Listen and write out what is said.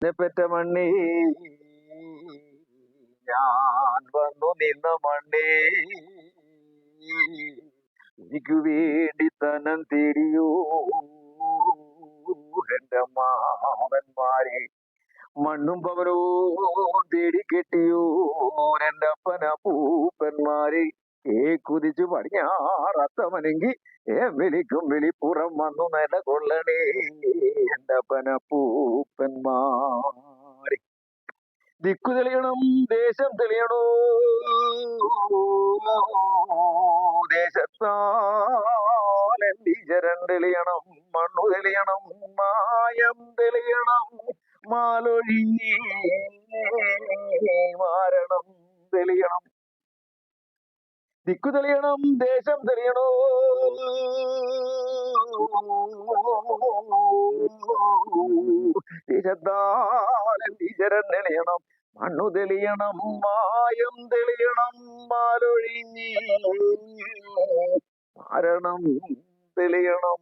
പെറ്റ മണ്ണേ ഞാൻ വന്നു നിന്ന മണ്ണേ എനിക്ക് വേണ്ടി തനം തേടിയോ എന്റെ മാവന്മാരെ മണ്ണും പവനോ തേടി കെട്ടിയോ എന്റെ അപ്പന പൂപ്പന്മാരെ കുതിച്ചു പടിഞ്ഞാറത്തവനെങ്കിൽ വിളിക്കും വിളിപ്പുറം വന്നു നിലകൊള്ളണേ എന്റെ അപ്പന പൂപ്പന്മാരെ ദിക്കു തെളിയണം ദേശം തെളിയണോ ദേശത്താലീചരൻ തെളിയണം മണ്ണു തെളിയണം മായം തെളിയണം മാലൊഴിഞ്ഞി മാരണം തെളിയണം ദിക്കു തെളിയണം ദേശം തെളിയണോ ദേശത്താലീചരൻ തെളിയണം മണ്ണു തെളിയണം മായം തെളിയണം മാലൊഴിഞ്ഞി മരണം തെളിയണം